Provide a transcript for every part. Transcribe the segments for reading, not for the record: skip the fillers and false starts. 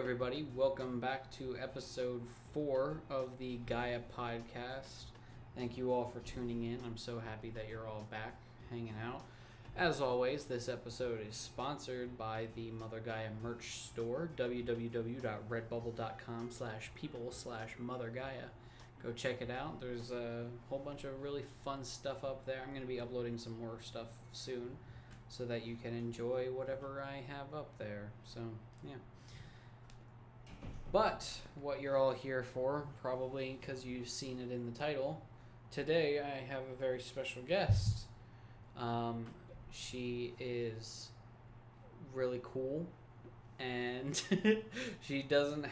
everybody. Welcome back to episode 4 of the Gaia podcast. Thank you all for tuning in. I'm so happy that you're all back hanging out. As always, this episode is sponsored by the Mother Gaia merch store, www.redbubble.com/people/mothergaia. Go check it out. There's a whole bunch of really fun stuff up there. I'm going to be uploading some more stuff soon so that you can enjoy whatever I have up there. So, yeah. But what you're all here for, probably because you've seen it in the title, today I have a very special guest. She is really cool, and she's not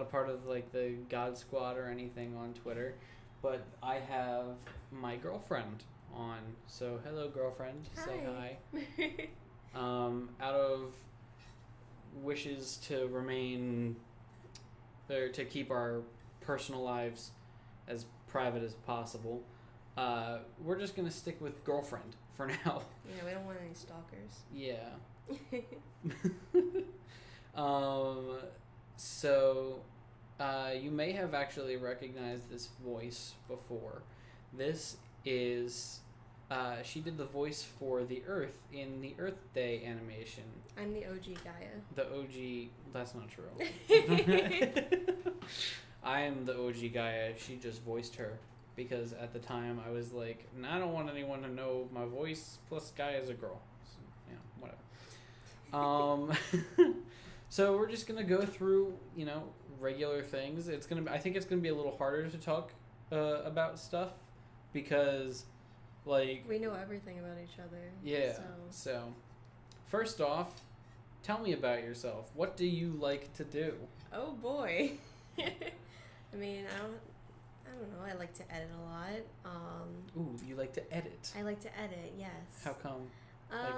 a part of like the God Squad or anything on Twitter, but I have my girlfriend on. So hello, girlfriend. Hi. Say hi. Out of wishes to remain or to keep our personal lives as private as possible, we're just gonna stick with girlfriend for now. Yeah, we don't want any stalkers. Yeah. So you may have actually recognized this voice before. This is she did the voice for the Earth in the Earth Day animation. I'm the OG Gaia. The OG, that's not true. I am the OG Gaia. She just voiced her because at the time I was like, I don't want anyone to know my voice, plus Gaia is a girl. So, yeah, whatever. So we're just going to go through, regular things. I think it's going to be a little harder to talk about stuff because we know everything about each other. Yeah. So first off, tell me about yourself. What do you like to do? Oh boy. I mean, I don't know. I like to edit a lot. Ooh, you like to edit? I like to edit, yes. How come?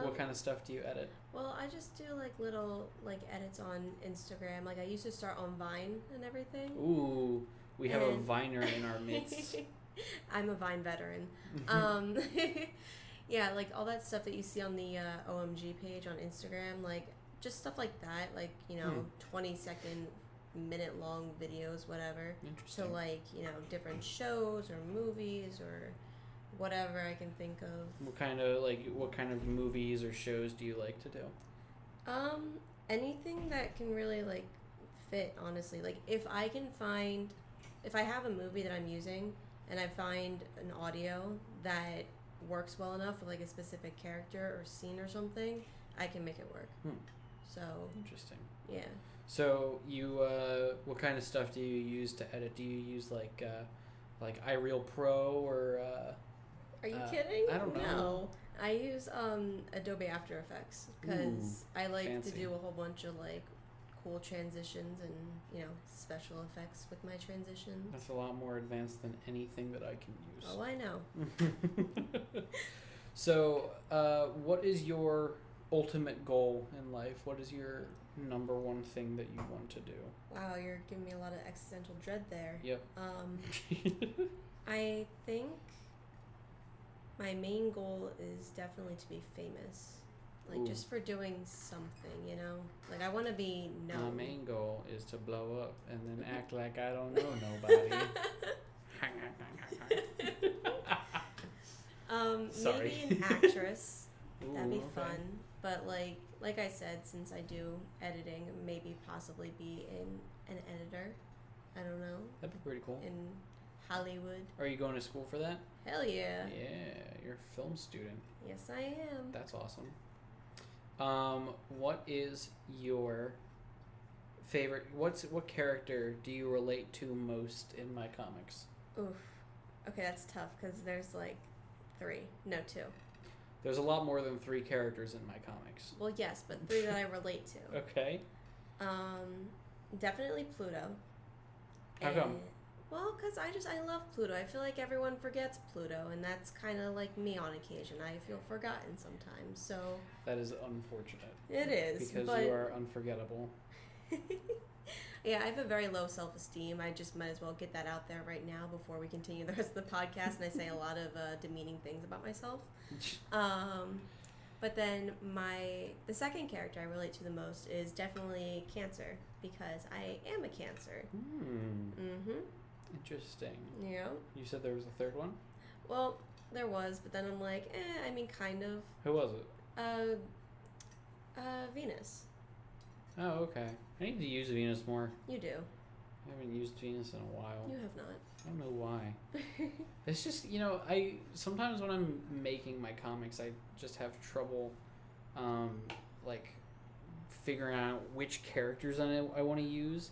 What kind of stuff do you edit? Well, I just do little edits on Instagram. I used to start on Vine and everything. Ooh, we have a Viner in our midst. I'm a Vine veteran. Yeah, all that stuff that you see on the OMG page on Instagram, just stuff like that, 20-second, minute-long videos, whatever. Interesting. So, different shows or movies or whatever I can think of. What kind of movies or shows do you like to do? Anything that can really, fit, honestly. If I have a movie that I'm using and I find an audio that works well enough with a specific character or scene or something, I can make it work. So interesting. Yeah. So you what kind of stuff do you use to edit? Do you use iReal Pro or Are you kidding? I don't know. No. I use Adobe After Effects because I like fancy. to do a whole bunch of cool transitions and special effects with my transitions. That's a lot more advanced than anything that I can use. Oh, I know. So, what is your ultimate goal in life? What is your number one thing that you want to do? Wow, you're giving me a lot of existential dread there. Yep. I think my main goal is definitely to be famous. Just for doing something, I want to be known. My main goal is to blow up and then act like I don't know nobody. Sorry. Maybe an actress. Ooh, That'd be okay. fun. But like I said, since I do editing, maybe possibly be an editor. I don't know. That'd be pretty cool. In Hollywood. Are you going to school for that? Hell yeah. Yeah, you're a film student. Yes, I am. That's awesome. What is your favorite? What character do you relate to most in my comics? Oof. Okay, that's tough because there's 3. No, 2. There's a lot more than 3 characters in my comics. Well, yes, but 3 that I relate to. Okay. Definitely Pluto. How come? Well, because I love Pluto. I feel like everyone forgets Pluto, and that's kind of like me on occasion. I feel forgotten sometimes, so... That is unfortunate. It is, because you are unforgettable. Yeah, I have a very low self-esteem. I just might as well get that out there right now before we continue the rest of the podcast, and I say a lot of demeaning things about myself. But then the second character I relate to the most is definitely Cancer, because I am a Cancer. Interesting. Yeah. You said there was a third one? Well, there was, but then I'm like, I mean, kind of. Who was it? Venus. Oh, okay. I need to use Venus more. You do. I haven't used Venus in a while. You have not. I don't know why. It's just, sometimes when I'm making my comics, I just have trouble, figuring out which characters I want to use,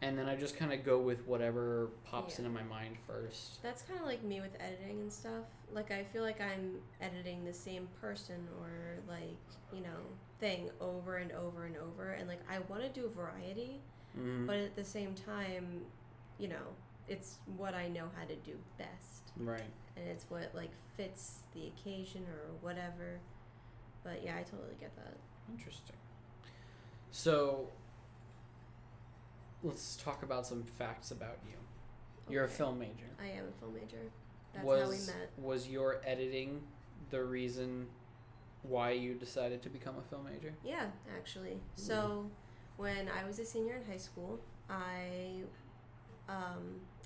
and then I just kind of go with whatever pops into my mind first. That's kind of like me with editing and stuff. Like, I feel like I'm editing the same person or, thing over and over and over, and, I want to do variety, but at the same time, it's what I know how to do best. Right. And it's what, fits the occasion or whatever. But, yeah, I totally get that. Interesting. So, let's talk about some facts about you. Okay. You're a film major. I am a film major. That's how we met. Was your editing the reason why you decided to become a film major? Yeah, actually. So, when I was a senior in high school, I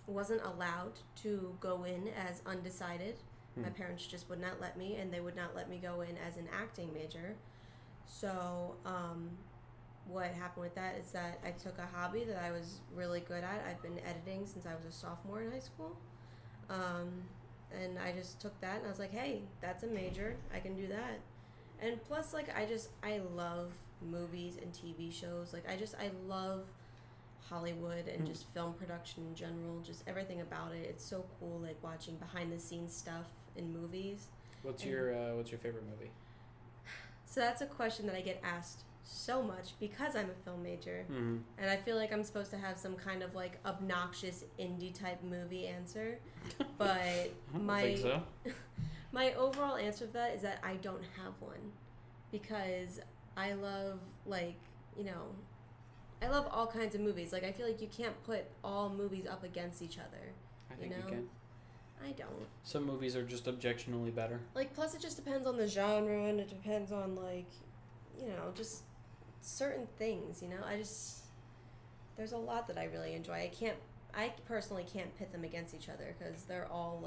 wasn't allowed to go in as undecided. My parents just would not let me, and they would not let me go in as an acting major. So, what happened with that is that I took a hobby that I was really good at. I've been editing since I was a sophomore in high school. And I just took that, and I was like, hey, that's a major. I can do that. And plus, I love movies and TV shows. I love Hollywood and just film production in general, just everything about it. It's so cool, watching behind the scenes stuff in movies. What's your favorite movie? So that's a question that I get asked so much because I'm a film major, and I feel like I'm supposed to have some kind of obnoxious indie type movie answer, but I don't think so. My overall answer to that is that I don't have one, because I love I love all kinds of movies. I feel like you can't put all movies up against each other. I think you can. I don't. Some movies are just objectionably better. Plus it just depends on the genre, and it depends on just certain things, there's a lot that I really enjoy. I personally can't pit them against each other, because they're all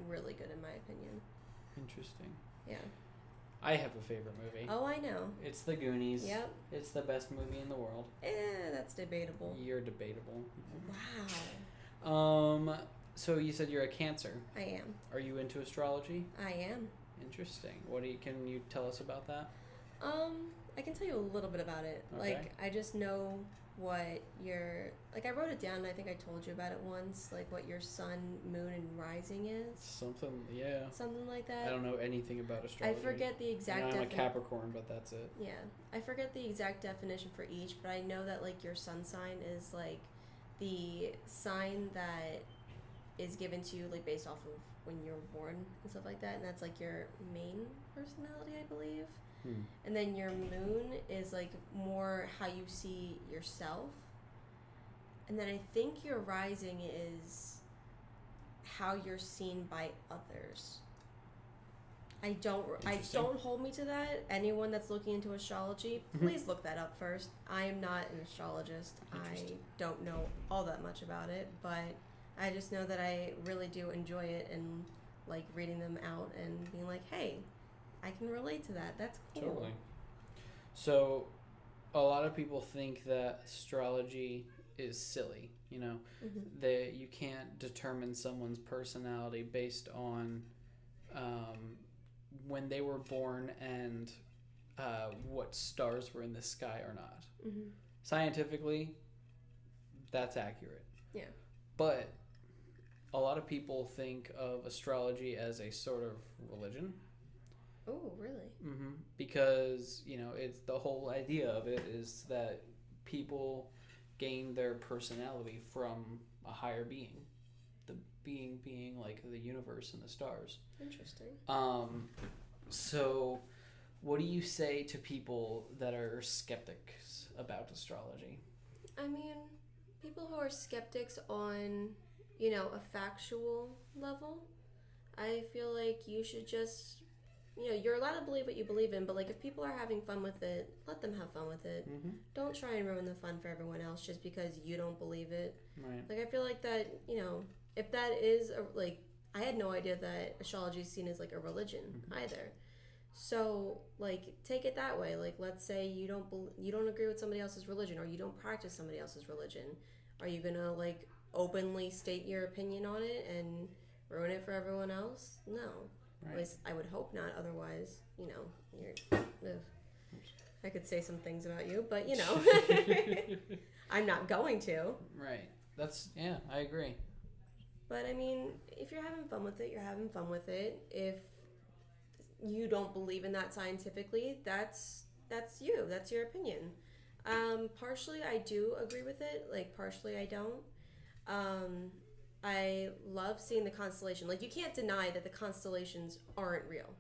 really good in my opinion. Interesting. Yeah. I have a favorite movie. Oh, I know. It's The Goonies. Yep. It's the best movie in the world. That's debatable. You're debatable. Wow. So you said you're a Cancer. I am. Are you into astrology? I am. Interesting. Can you tell us about that? I can tell you a little bit about it. Okay. I just know what your, I wrote it down, and I think I told you about it once, what your sun, moon, and rising is. Something like that. I don't know anything about astrology. I forget the exact I'm a Capricorn, but that's it. Yeah. I forget the exact definition for each, but I know that, your sun sign is, the sign that is given to you, based off of when you're born and stuff like that, and that's, your main personality, I believe. And then your moon is more how you see yourself, and then I think your rising is how you're seen by others. I don't hold me to that. Anyone that's looking into astrology, please look that up first. I am not an astrologist. I don't know all that much about it, but I just know that I really do enjoy it, and reading them out and being hey, I can relate to that. That's cool. Totally. So, a lot of people think that astrology is silly. That you can't determine someone's personality based on when they were born and what stars were in the sky or not. Scientifically, that's accurate. Yeah. But a lot of people think of astrology as a sort of religion. Oh, really? Because, it's the whole idea of it is that people gain their personality from a higher being. The being the universe and the stars. Interesting. So what do you say to people that are skeptics about astrology? I mean, people who are skeptics on, a factual level, I feel like you should just you're allowed to believe what you believe in, but like if people are having fun with it, let them have fun with it. Mm-hmm. Don't try and ruin the fun for everyone else just because you don't believe it. Right. Like I feel like that, if that is I had no idea that astrology is seen as like a religion either. So like take it that way. Like let's say you don't agree with somebody else's religion, or you don't practice somebody else's religion. Are you gonna like openly state your opinion on it and ruin it for everyone else? No. Right. At least I would hope not. Otherwise, you're. Ugh. I could say some things about you, but I'm not going to. Right. I agree. But I mean, if you're having fun with it, you're having fun with it. If you don't believe in that scientifically, that's you. That's your opinion. Partially, I do agree with it. Like, partially, I don't. I love seeing the constellation. Like, you can't deny that the constellations aren't real.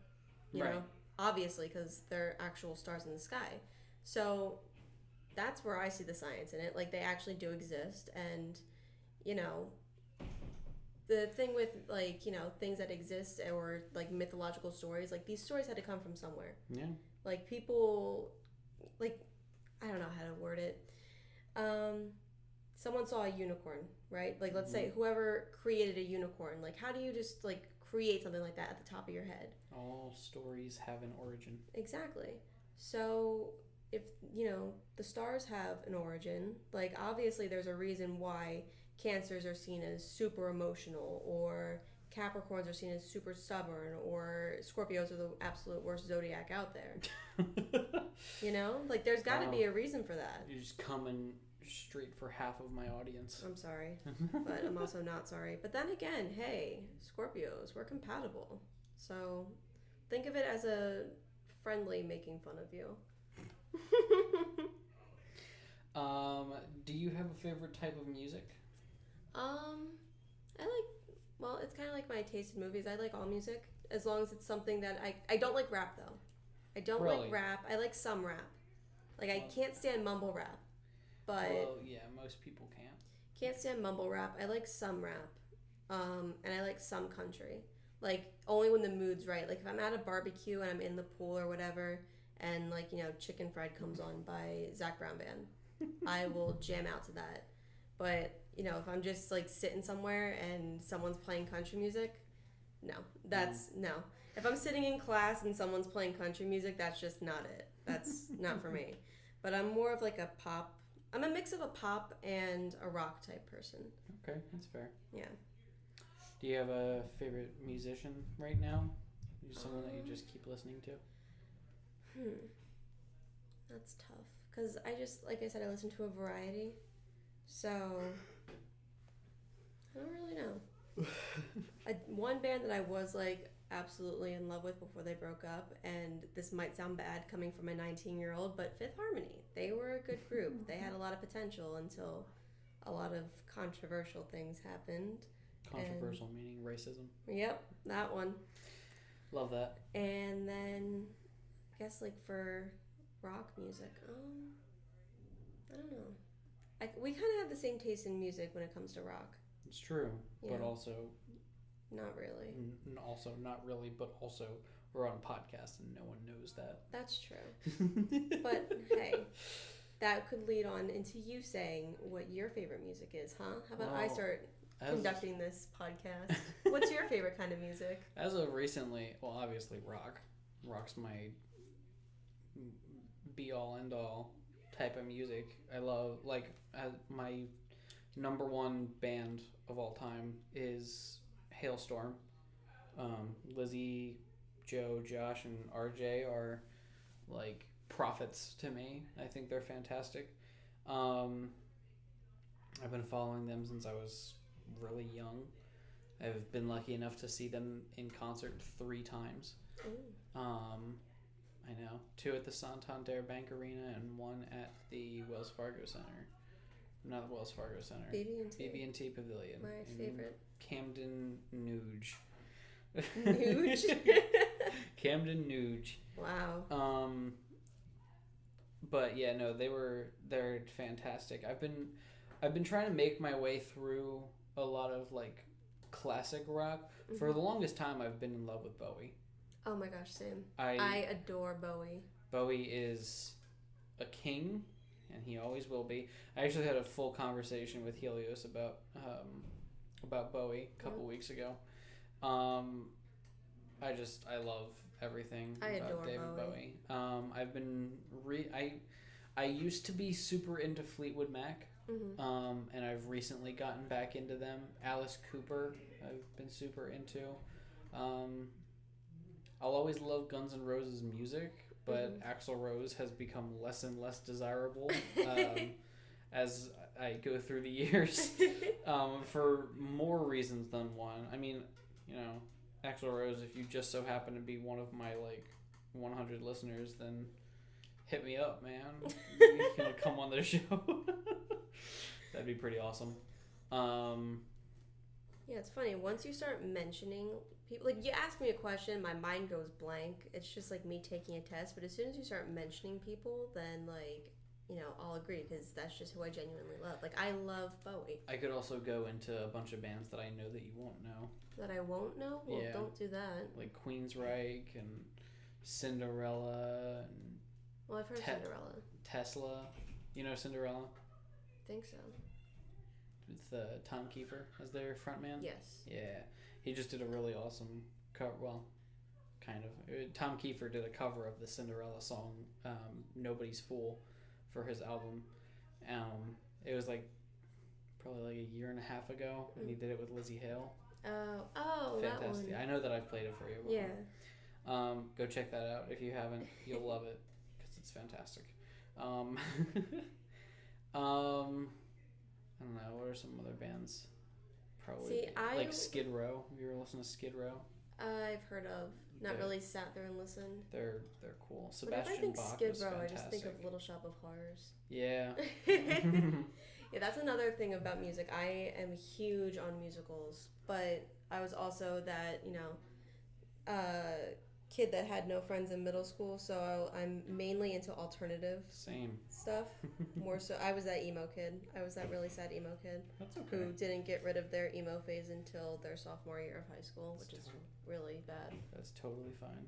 You know? Obviously, because they're actual stars in the sky. So, that's where I see the science in it. Like, they actually do exist. And, the thing with, like, things that exist or, like, mythological stories, like, these stories had to come from somewhere. Yeah. Like, people, like, I don't know how to word it. Someone saw a unicorn, right? Like, let's say whoever created a unicorn, like, how do you just, like, create something like that at the top of your head? All stories have an origin. Exactly. So, if, the stars have an origin, like, obviously there's a reason why Cancers are seen as super emotional, or Capricorns are seen as super stubborn, or Scorpios are the absolute worst zodiac out there. Like, there's got to be a reason for that. You're just coming straight for half of my audience. I'm sorry, but I'm also not sorry. But then again, hey, Scorpios, we're compatible. So think of it as a friendly making fun of you. Do you have a favorite type of music? It's kind of like my taste in movies. I like all music, as long as it's something that I don't like rap, though. I don't like rap. I like some rap. Like, I can't stand mumble rap. But most people can't. Can't stand mumble rap. I like some rap. And I like some country. Like, only when the mood's right. Like, if I'm at a barbecue and I'm in the pool or whatever, and, like, Chicken Fried comes on by Zac Brown Band, I will jam out to that. But, if I'm just, like, sitting somewhere and someone's playing country music, no. No. If I'm sitting in class and someone's playing country music, that's just not it. That's not for me. But I'm more of, like, I'm a mix of a pop and a rock type person. Okay, that's fair. Yeah. Do you have a favorite musician right now? Someone that you just keep listening to? That's tough. Because like I said, I listen to a variety. So, I don't really know. One band that I was, like, absolutely in love with before they broke up, and this might sound bad coming from a 19-year-old, but Fifth Harmony. They were a good group. They had a lot of potential until a lot of controversial things happened. Controversial meaning racism. Yep, that one. Love that. And then, I guess, like, for rock music, I don't know. We kind of have the same taste in music when it comes to rock. It's true, but also... Not really. Also, not really, but also we're on a podcast and no one knows that. That's true. But, hey, that could lead on into you saying what your favorite music is, huh? How about I start conducting this podcast? What's your favorite kind of music? As of recently, well, obviously rock. Rock's my be-all, end-all type of music. I love, like, my number one band of all time is Hailstorm. Lizzie, Joe, Josh, and RJ are, like, prophets to me. I think they're fantastic. I've been following them since I was really young. I've been lucky enough to see them in concert 3 times. I know. 2 at the Santander Bank Arena and 1 at the Wells Fargo Center. Not the Wells Fargo Center. BB&T Pavilion. My favorite. Camden Nuge. Nuge? Camden Nuge. Wow. But yeah, no, they're fantastic. I've been trying to make my way through a lot of, like, classic rock. For the longest time I've been in love with Bowie. Oh my gosh, same. I adore Bowie. Bowie is a king, and he always will be. I actually had a full conversation with Helios about Bowie a couple weeks ago. I love everything about David Bowie. I've been I used to be super into Fleetwood Mac, and I've recently gotten back into them. Alice Cooper, I've been super into. I'll always love Guns N' Roses music, but Axl Rose has become less and less desirable as I go through the years, for more reasons than one. I mean, Axl Rose, if you just so happen to be one of my 100 listeners, then hit me up, man. You can come on the show. That'd be pretty awesome. Yeah, it's funny. Once you start mentioning people, you ask me a question, my mind goes blank. It's just like me taking a test. But as soon as you start mentioning people, then I'll agree, because that's just who I genuinely love. I love Bowie. I could also go into a bunch of bands that I know that you won't know. That I won't know? Well, yeah. Don't do that. Like Queensryche and Cinderella and... Well, I've heard Cinderella. Tesla. You know Cinderella? I think so. With Tom Kiefer as their frontman? Yes. Yeah. He just did a really awesome cover. Well, kind of. Tom Kiefer did a cover of the Cinderella song, Nobody's Fool, for his album. It was probably a year and a half ago, and he did it with Lizzie Hale. Oh, fantastic! That one. I know that I've played it for you. Yeah. Go check that out if you haven't. You'll love it because it's fantastic. I don't know. What are some other bands? Probably Skid Row. Have you ever listened to Skid Row? I've heard of. Not really sat there and listened. They're cool. Whenever I think Bach Skid was Row, fantastic. I just think of Little Shop of Horrors. Yeah. Yeah, that's another thing about music. I am huge on musicals, but I was also that, kid that had no friends in middle school, so I'm mainly into alternative stuff. More so, I was that emo kid. I was that really sad emo kid. That's okay. Who didn't get rid of their emo phase until their sophomore year of high school, which is really bad. That's totally fine.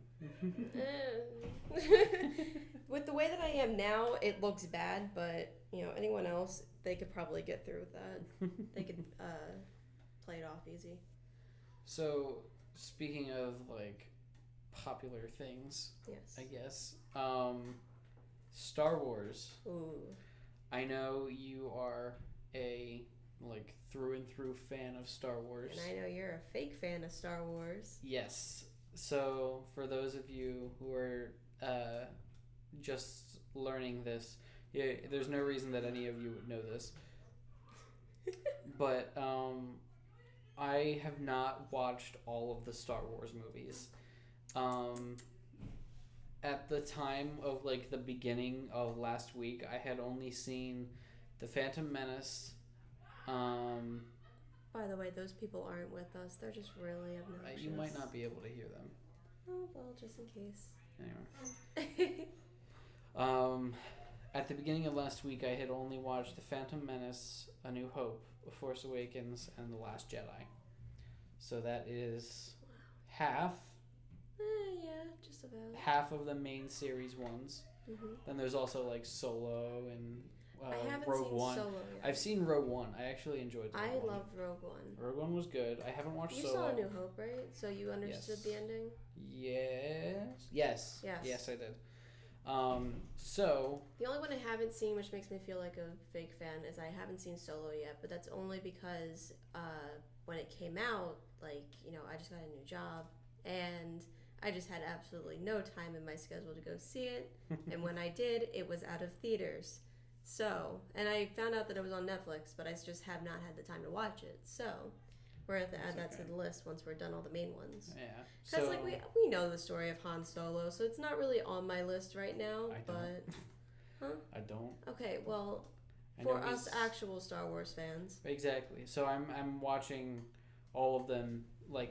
With the way that I am now, it looks bad, but anyone else, they could probably get through with that. They could play it off easy. So, speaking of popular things, yes, I guess, Star Wars. Ooh. I know you are a through and through fan of Star Wars, and I know you're a fake fan of Star Wars. Yes. So for those of you who are just learning this, there's no reason that any of you would know this, but I have not watched all of the Star Wars movies. At the time of the beginning of last week, I had only seen The Phantom Menace. By the way, those people aren't with us. They're just really obnoxious. You might not be able to hear them. Oh, well, just in case. Anyway. At the beginning of last week, I had only watched The Phantom Menace, A New Hope, The Force Awakens, and The Last Jedi. So that is half. Yeah, just about. Half of the main series ones. Mm-hmm. Then there's also Solo and I haven't Rogue seen One. Solo yet. I've seen Rogue One. I actually enjoyed Rogue One. I loved Rogue One. Rogue One was good. I haven't watched Solo. You saw A New Hope, right? So you understood the ending? Yes, I did. So the only one I haven't seen, which makes me feel like a fake fan, is I haven't seen Solo yet, but that's only because when it came out, I just got a new job, and I just had absolutely no time in my schedule to go see it, and when I did, it was out of theaters. So, and I found out that it was on Netflix, but I just have not had the time to watch it. So, we're going to have to add that to the list once we're done all the main ones. Yeah. Because, we know the story of Han Solo, so it's not really on my list right now, but... Huh? I don't. Okay, well, for us actual Star Wars fans. Exactly. So I'm watching all of them,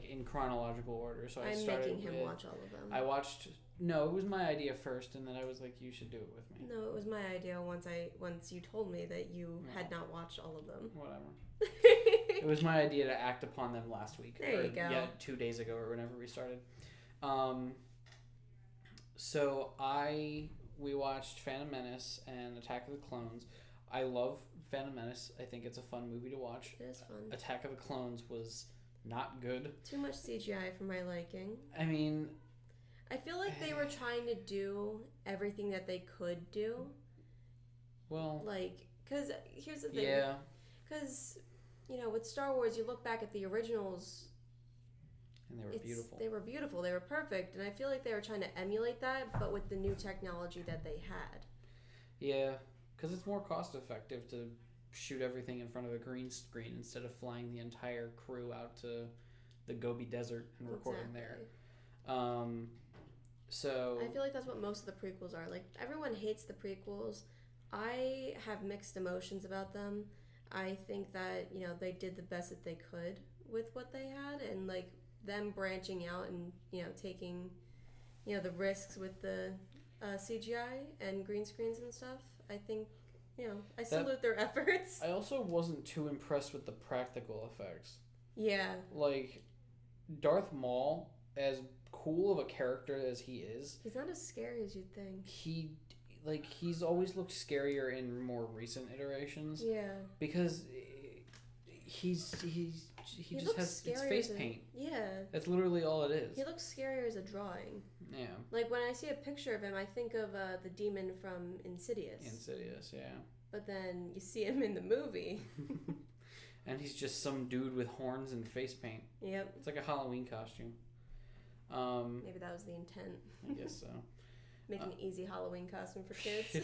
in chronological order. So I'm making him watch all of them. I watched... No, it was my idea first, and then I was like, you should do it with me. No, it was my idea once you told me that you had not watched all of them. Whatever. It was my idea to act upon them last week. There you go. Yeah, 2 days ago or whenever we started. So we watched Phantom Menace and Attack of the Clones. I love Phantom Menace. I think it's a fun movie to watch. It is fun. Attack of the Clones was not good. Too much CGI for my liking. I mean, I feel like they were trying to do everything that they could do. Well, like, because here's the thing. Yeah. Because, with Star Wars, you look back at the originals. And they were beautiful. They were beautiful. They were perfect. And I feel like they were trying to emulate that, but with the new technology that they had. Yeah, because it's more cost effective to shoot everything in front of a green screen instead of flying the entire crew out to the Gobi Desert and recording there. So I feel like that's what most of the prequels are. Like, everyone hates the prequels. I have mixed emotions about them. I think that, they did the best that they could with what they had, and, like, them branching out and, taking, the risks with the CGI and green screens and stuff. I think, I salute their efforts. I also wasn't too impressed with the practical effects. Yeah. Like, Darth Maul, as cool of a character as he is, he's not as scary as you'd think. He's always looked scarier in more recent iterations. Yeah. Because he just has it's face paint. Yeah. That's literally all it is. He looks scarier as a drawing. Yeah. Like, when I see a picture of him, I think of the demon from Insidious. Insidious, yeah. But then you see him in the movie. And he's just some dude with horns and face paint. Yep. It's like a Halloween costume. Maybe that was the intent. I guess so. Make an easy Halloween costume for kids.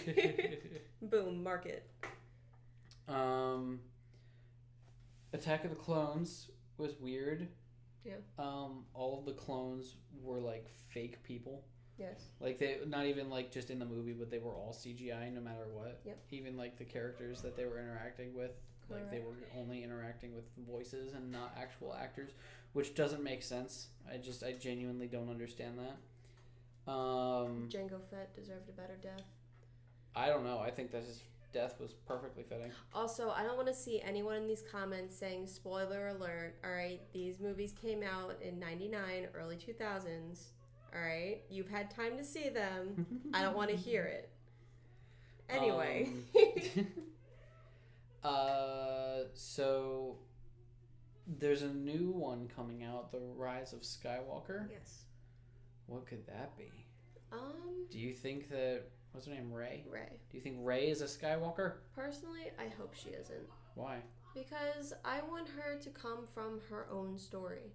Boom, market. Attack of the Clones was weird. Yeah. All of the clones were like fake people. Yes. Like, they not even like just in the movie, but they were all CGI no matter what. Yep. Even like the characters that they were interacting with, like they were only interacting with voices and not actual actors, which doesn't make sense. I genuinely don't understand that. Jango Fett deserved a better death. I don't know. I think that his death was perfectly fitting. Also, I don't want to see anyone in these comments saying, spoiler alert, alright, these movies came out in 99, early 2000s, alright? You've had time to see them. I don't want to hear it. Anyway. So there's a new one coming out, The Rise of Skywalker. Yes. What could that be? Do you think that, what's her name, Rey? Rey. Do you think Rey is a Skywalker? Personally, I hope she isn't. Why? Because I want her to come from her own story.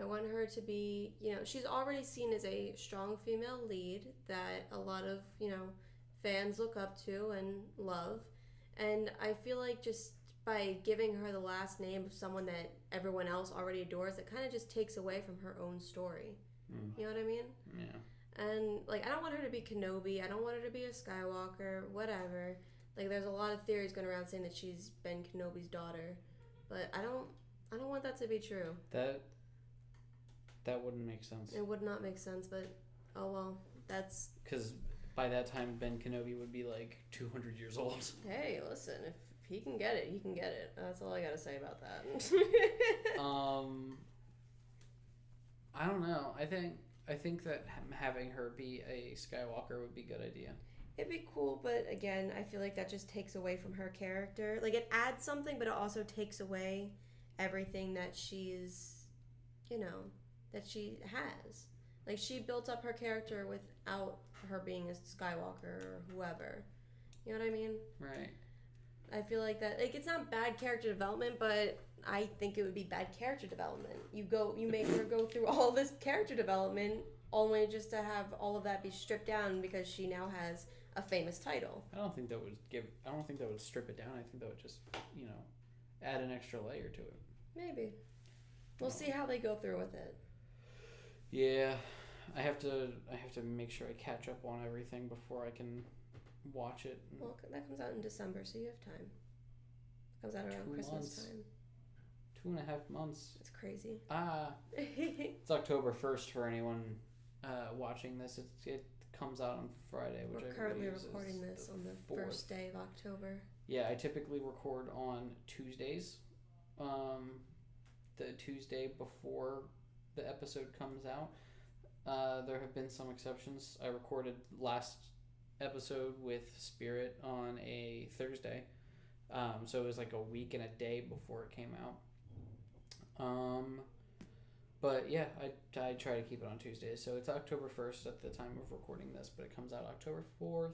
I want her to be, she's already seen as a strong female lead that a lot of, fans look up to and love. And I feel like just by giving her the last name of someone that everyone else already adores, it kind of just takes away from her own story. You know what I mean? Yeah. And, like, I don't want her to be Kenobi. I don't want her to be a Skywalker, whatever. Like, there's a lot of theories going around saying that she's Ben Kenobi's daughter. But I don't want that to be true. That wouldn't make sense. It would not make sense, but oh well. That's... Because by that time, Ben Kenobi would be, like, 200 years old. Hey, listen, if he can get it, he can get it. That's all I gotta say about that. I don't know. I think that having her be a Skywalker would be a good idea. It'd be cool, but again, I feel like that just takes away from her character. Like, it adds something, but it also takes away everything that she's, that she has. Like, she built up her character without her being a Skywalker or whoever. You know what I mean? Right. I feel like that, like, it's not bad character development, but I think it would be bad character development. You make her go through all this character development only just to have all of that be stripped down because she now has a famous title. I don't think that would strip it down. I think that would just, add an extra layer to it. Maybe. We'll see how they go through with it. Yeah. I have to make sure I catch up on everything before I can watch it. Well, that comes out in December, so you have time. It comes out around 2 Christmas months. time. 2.5 months. It's crazy. It's October 1st for anyone watching this. It comes out on Friday, which We're currently recording this on the 1st day of October. Yeah, I typically record on Tuesdays. The Tuesday before the episode comes out. There have been some exceptions. I recorded last episode with Spirit on a Thursday. So it was like a week and a day before it came out. But yeah, I try to keep it on Tuesdays. So it's October 1st at the time of recording this, but it comes out October 4th.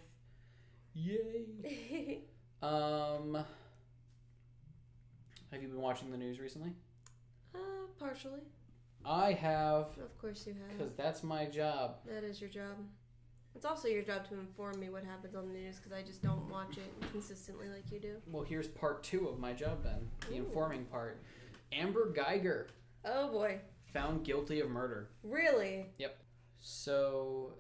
Yay! Have you been watching the news recently? Partially. I have. Of course you have. Because that's my job. That is your job. It's also your job to inform me what happens on the news because I just don't watch it consistently like you do. Well, here's part 2 of my job then. The informing part. Amber Guyger. Oh boy. Found guilty of murder. Really? Yep. So,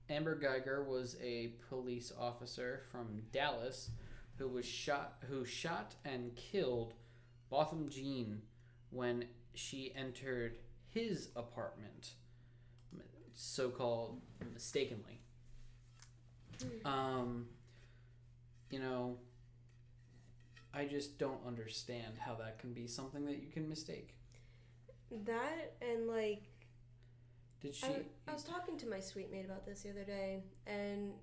Amber Guyger was a police officer from Dallas who shot and killed Botham Jean when she entered his apartment, so-called mistakenly. You know, I just don't understand how that can be something that you can mistake. That and like, did she? I was talking to my sweet mate about this the other day, and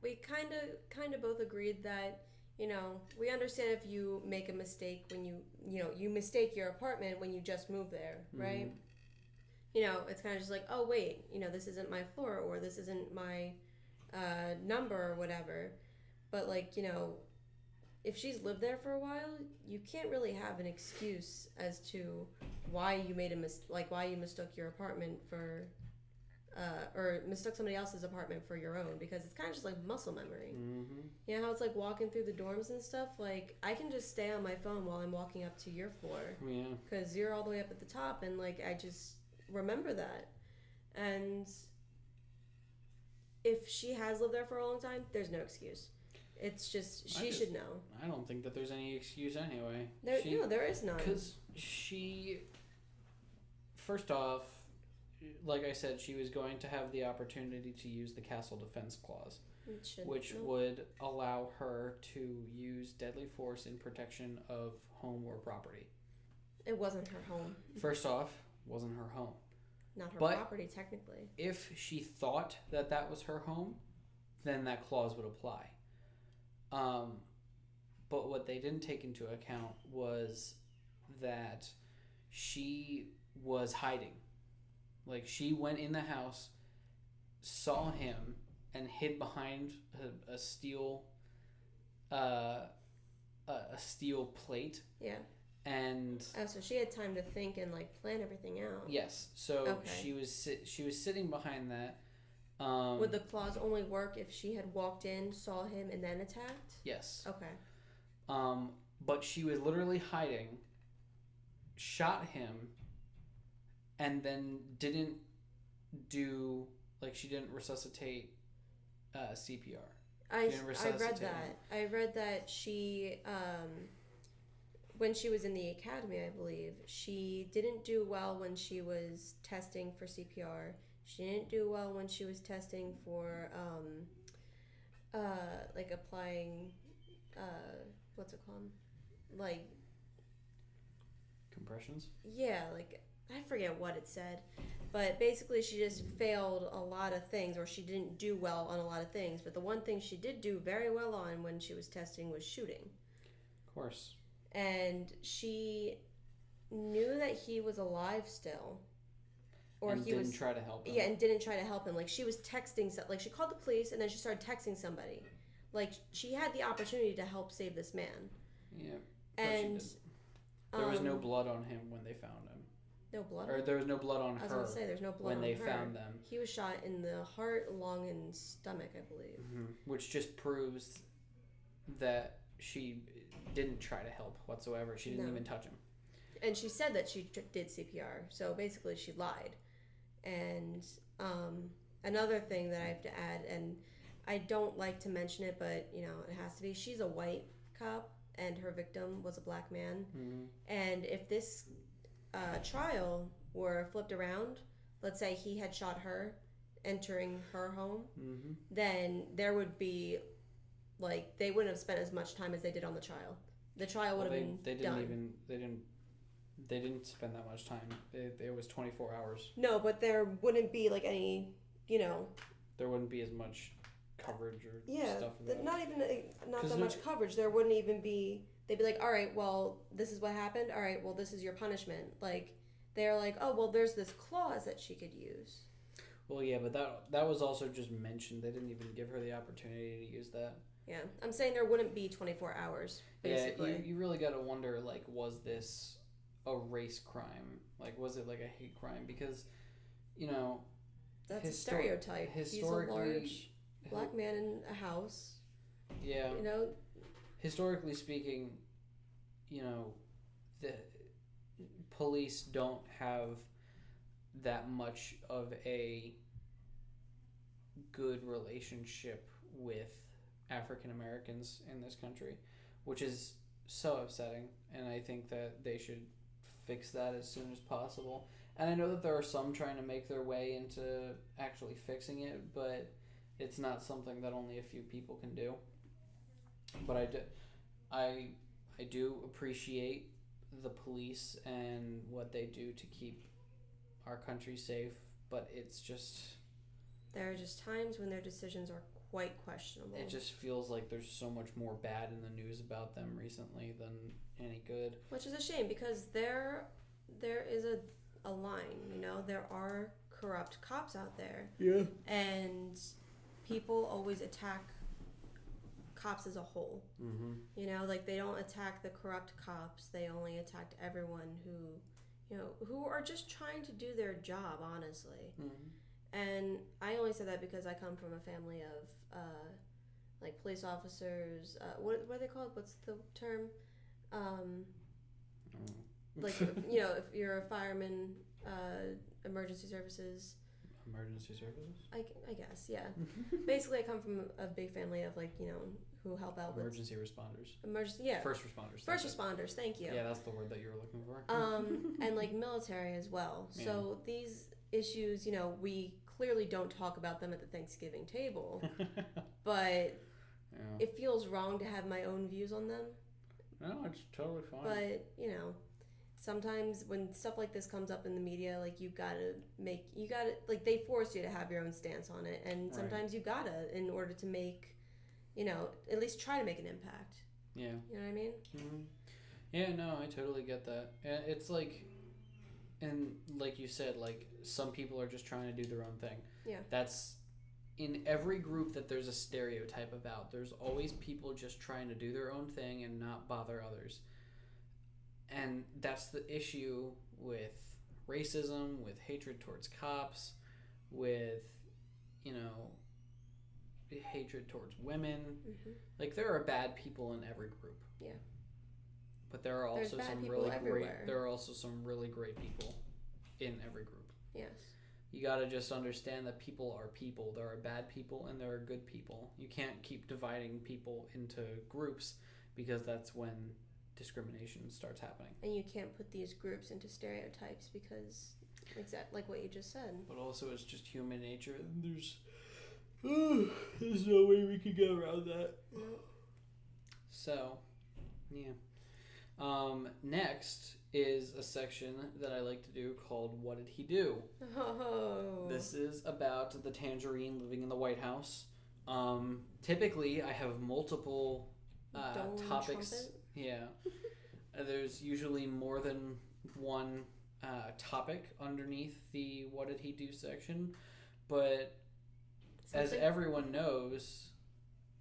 we kind of both agreed that, you know, we understand if you make a mistake when you mistake your apartment when you just moved there, right? Mm-hmm. You know, it's kind of just like, oh wait, you know, this isn't my floor or this isn't my number or whatever. But like, you know, if she's lived there for a while, you can't really have an excuse as to why you made why you mistook your apartment for, or mistook somebody else's apartment for your own, because it's kind of just like muscle memory. Mm-hmm. You know how it's like walking through the dorms and stuff? Like, I can just stay on my phone while I'm walking up to your floor. Yeah. Because you're all the way up at the top, and like, I just remember that. And if she has lived there for a long time, there's no excuse. It's just, she should know. I don't think that there's any excuse anyway. No, there is none. Because she, first off, like I said, she was going to have the opportunity to use the Castle Defense Clause, which would allow her to use deadly force in protection of home or property. It wasn't her home. First off, wasn't her home. Not her property, technically. If she thought that that was her home, then that clause would apply. But what they didn't take into account was that she was hiding. Like, she went in the house, saw him, and hid behind a steel plate. Yeah. And so she had time to think and like plan everything out. Yes. So she was sitting behind that. Would the clause only work if she had walked in, saw him, and then attacked? Yes. Okay. But she was literally hiding, shot him, and then didn't do, like, she didn't resuscitate CPR. I read that she, when she was in the academy, I believe, she didn't do well when she was testing for CPR. She didn't do well when she was testing for, like, applying, what's it called? Like... compressions? Yeah, like, I forget what it said. But basically she just failed a lot of things, or she didn't do well on a lot of things. But the one thing she did do very well on when she was testing was shooting. Of course. And she knew that he was alive still. Or and didn't try to help him. Yeah, and didn't try to help him. Like, she was texting, like, she called the police and then she started texting somebody. Like, she had the opportunity to help save this man. Yeah. And there was no blood on him when they found him. No blood? Or there was no blood on her. I was going to say, there's no blood on her. When they found them. He was shot in the heart, lung, and stomach, I believe. Mm-hmm. Which just proves that she didn't try to help whatsoever. She didn't even touch him. And she said that she did CPR, so basically she lied. And another thing that I have to add, and I don't like to mention it, but, you know, it has to be, she's a white cop, and her victim was a black man. Mm-hmm. And if this trial were flipped around, let's say he had shot her entering her home, mm-hmm. then there would be, like, they wouldn't have spent as much time as they did on the trial. The trial would have been done. They didn't They didn't spend that much time. It was 24 hours. No, but there wouldn't be like any, There wouldn't be as much coverage or stuff. Not that much coverage. There wouldn't even be. They'd be like, all right, well, this is what happened. All right, well, this is your punishment. Like, they're like, oh, well, there's this clause that she could use. Well, yeah, but that was also just mentioned. They didn't even give her the opportunity to use that. Yeah, I'm saying there wouldn't be 24 hours, basically. Yeah, you really got to wonder, like, was this a race crime? Like, was it, like, a hate crime? Because, That's a stereotype. He's a large black man in a house. Yeah. Historically speaking, the police don't have that much of a good relationship with African Americans in this country, which is so upsetting, and I think that they should fix that as soon as possible. And I know that there are some trying to make their way into actually fixing it, but it's not something that only a few people can do. But I do appreciate the police and what they do to keep our country safe, but it's just... There are just times when their decisions are quite questionable. It just feels like there's so much more bad in the news about them recently than any good. Which is a shame, because there is a line, there are corrupt cops out there. Yeah. And people always attack cops as a whole. Mm-hmm. Like, they don't attack the corrupt cops. They only attacked everyone who are just trying to do their job, honestly. Mm-hmm. And I only say that because I come from a family of like police officers. What are they called? What's the term? Like, if you're a fireman, emergency services. Emergency services? I guess, yeah. Basically, I come from a big family of, like, who help out with... Emergency responders. Yeah. First responders. First responders, thank you. Yeah, that's the word that you were looking for. And, like, military as well. Yeah. So these issues, we clearly don't talk about them at the Thanksgiving table. But it feels wrong to have my own views on them. No, it's totally fine. But, sometimes when stuff like this comes up in the media, like, like, they force you to have your own stance on it, and sometimes you gotta, in order to make, at least try to make an impact. Yeah. You know what I mean? Mm-hmm. Yeah, no, I totally get that. And it's like, and like you said, like, some people are just trying to do their own thing. Yeah. That's, in every group that there's a stereotype about, there's always people just trying to do their own thing and not bother others. And that's the issue with racism, with hatred towards cops, with, hatred towards women. Mm-hmm. Like, there are bad people in every group. Yeah. But there are also there are also some really great people in every group. Yes. You gotta just understand that people are people. There are bad people and there are good people. You can't keep dividing people into groups, because that's when discrimination starts happening. And you can't put these groups into stereotypes, because like what you just said. But also, it's just human nature. There's no way we could get around that. No. So, yeah. Next is a section that I like to do called What Did He Do? Oh. This is about the Tangerine living in the White House. Typically, I have multiple topics. Trumpet? Yeah. There's usually more than one topic underneath the What Did He Do section. But as everyone knows,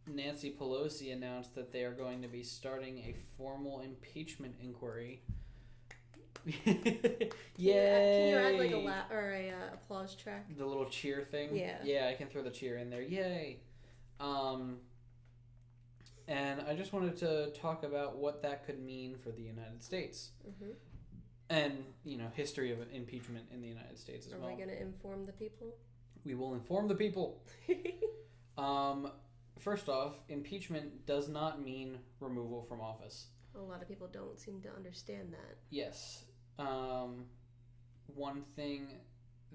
Nancy Pelosi announced that they are going to be starting a formal impeachment inquiry. Yay! Can you add like a applause track? The little cheer thing? Yeah. Yeah, I can throw the cheer in there. Yay! And I just wanted to talk about what that could mean for the United States. Mm-hmm. And, history of impeachment in the United States as well. Are we going to inform the people? We will inform the people. First off, impeachment does not mean removal from office. A lot of people don't seem to understand that. Yes. One thing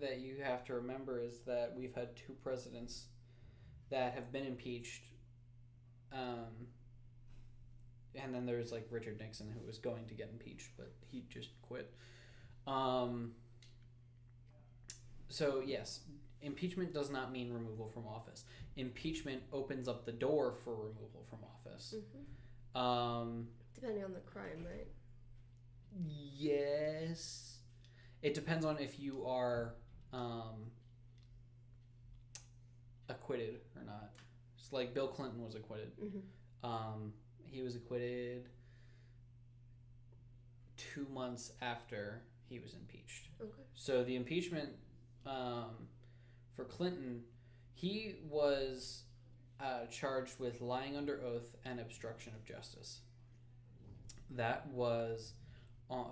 that you have to remember is that we've had 2 presidents that have been impeached and then there's like Richard Nixon, who was going to get impeached, but he just quit. So yes, impeachment does not mean removal from office. Impeachment opens up the door for removal from office. Depending on the crime, right? Yes. It depends on if you are acquitted or not. It's like Bill Clinton was acquitted. He was acquitted 2 months after he was impeached. Okay. So the impeachment for Clinton, he was charged with lying under oath and obstruction of justice. That was,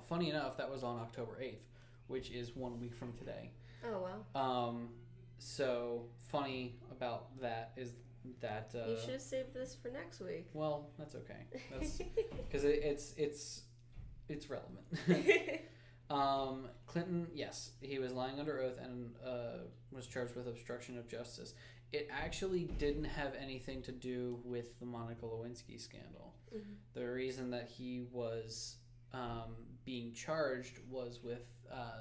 funny enough, that was on October 8th, which is 1 week from today. Oh, wow. So funny about that is that you should have saved this for next week. Well, that's okay. That's because it's relevant. Clinton, yes, he was lying under oath and was charged with obstruction of justice. It actually didn't have anything to do with the Monica Lewinsky scandal. The reason that he was being charged was with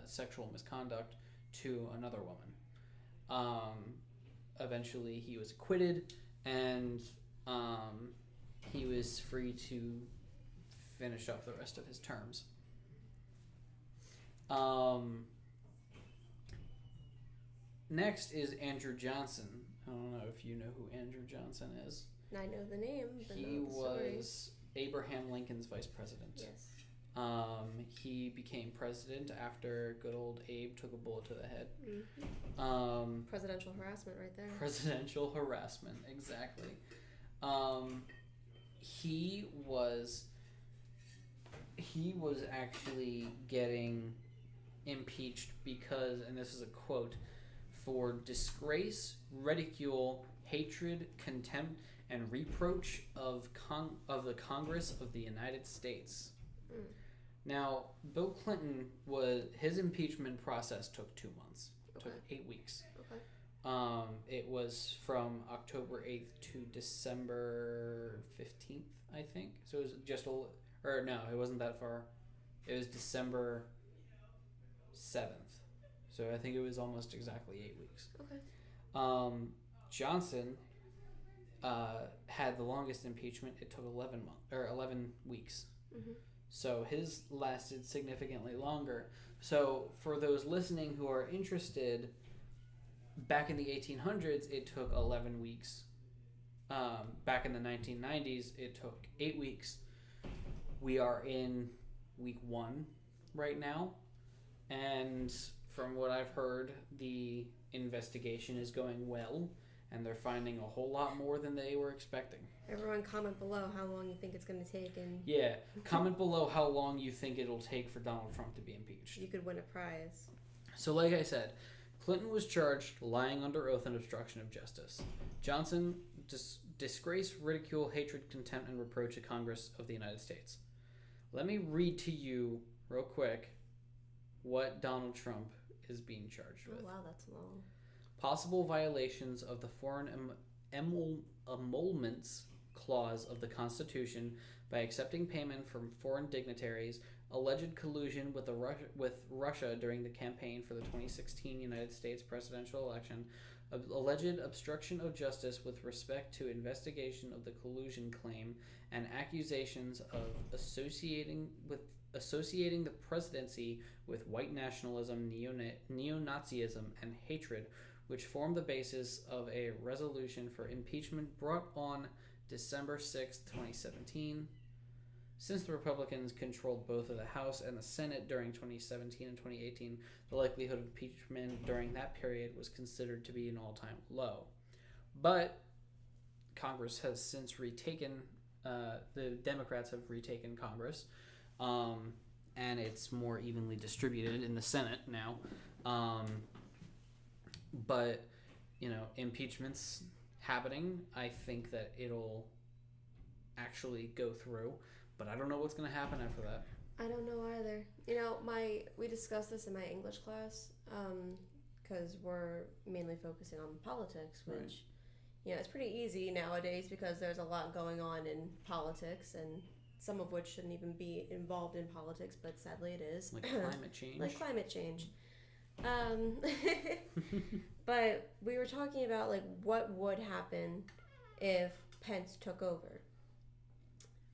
sexual misconduct to another woman. Eventually, he was acquitted, and he was free to finish up the rest of his terms. Next is Andrew Johnson. I don't know if you know who Andrew Johnson is. I know the name, but he not the story. was Abraham Lincoln's vice president. Yes. He became president after good old Abe took a bullet to the head. Presidential harassment right there. Presidential harassment, exactly. He was actually getting impeached because, and this is a quote, for disgrace, ridicule, hatred, contempt, and reproach of the Congress of the United States. Now, Bill Clinton his impeachment process took 2 months. It took 8 weeks. Okay. It was from October 8th to December 15th, I think. So it was just no, it wasn't that far. It was December 7th. So I think it was almost exactly 8 weeks. Okay. Johnson had the longest impeachment. It took 11 weeks. So his lasted significantly longer. So for those listening who are interested, back in the 1800s, it took 11 weeks. Back in the 1990s, it took 8 weeks. We are in week 1 right now. And from what I've heard, the investigation is going well, and they're finding a whole lot more than they were expecting. Everyone comment below how long you think it's going to take, and yeah, comment below how long you think it'll take for Donald Trump to be impeached. You could win a prize. So like I said, Clinton was charged lying under oath and obstruction of justice. Johnson, disgrace, ridicule, hatred, contempt, and reproach of Congress of the United States. Let me read to you real quick what Donald Trump is being charged with. Oh, wow, that's long. Possible violations of the Foreign Emoluments Clause of the Constitution by accepting payment from foreign dignitaries, alleged collusion with Russia during the campaign for the 2016 United States presidential election, alleged obstruction of justice with respect to investigation of the collusion claim, and accusations of associating the presidency with white nationalism, neo-Nazism, and hatred, which formed the basis of a resolution for impeachment brought on December 6, 2017. Since the Republicans controlled both of the House and the Senate during 2017 and 2018, the likelihood of impeachment during that period was considered to be an all-time low. But Congress has since retaken, the Democrats have retaken Congress, and it's more evenly distributed in the Senate now. But, impeachment's happening. I think that it'll actually go through, but I don't know what's going to happen after that. I don't know either. We discussed this in my English class, because we're mainly focusing on politics, which, right. It's pretty easy nowadays because there's a lot going on in politics, and some of which shouldn't even be involved in politics, but sadly it is. Like climate change. Like climate change. But we were talking about like what would happen if Pence took over.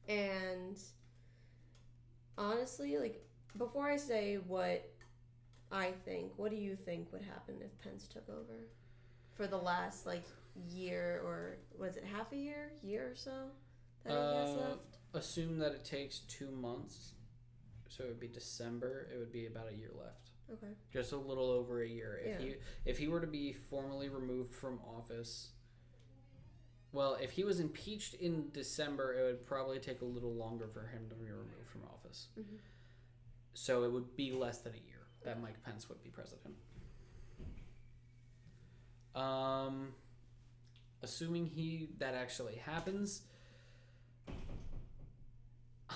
And honestly, like before I say what I think, what do you think would happen if Pence took over for the last like year, or was it half a year or so that he has left? Assume that it takes 2 months, so it would be December. It would be about a year left. Okay. Just a little over a year. Yeah. If he were to be formally removed from office, well, if he was impeached in December, it would probably take a little longer for him to be removed from office. Mm-hmm. So it would be less than a year that Mike Pence would be president. Assuming that actually happens,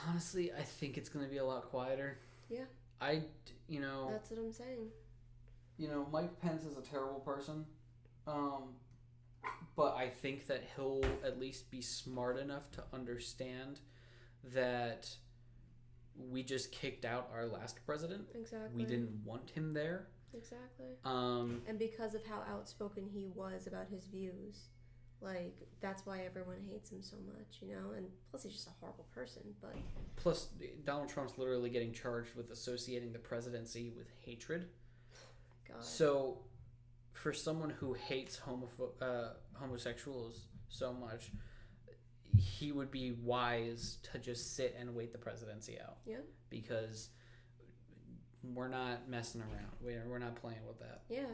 honestly, I think it's going to be a lot quieter. Yeah. That's what I'm saying. Mike Pence is a terrible person. But I think that he'll at least be smart enough to understand that we just kicked out our last president. Exactly. We didn't want him there. Exactly. And because of how outspoken he was about his views, like, that's why everyone hates him so much, and plus he's just a horrible person. But plus Donald Trump's literally getting charged with associating the presidency with hatred. God. So for someone who hates homosexuals so much, he would be wise to just sit and wait the presidency out. Yeah. Because we're not messing around. We're not playing with that. Yeah,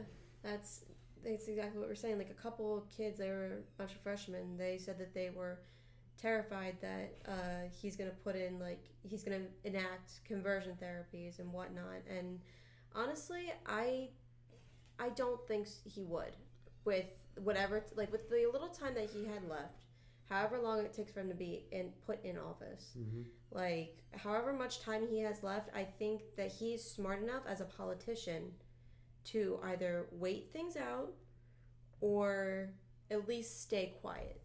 that's exactly what we're saying. Like, a couple of kids, they were a bunch of freshmen, they said that they were terrified that he's going to he's going to enact conversion therapies and whatnot. And honestly, I don't think he would. With whatever, with the little time that he had left, however long it takes for him to be put in office, however much time he has left, I think that he's smart enough as a politician to either wait things out or at least stay quiet.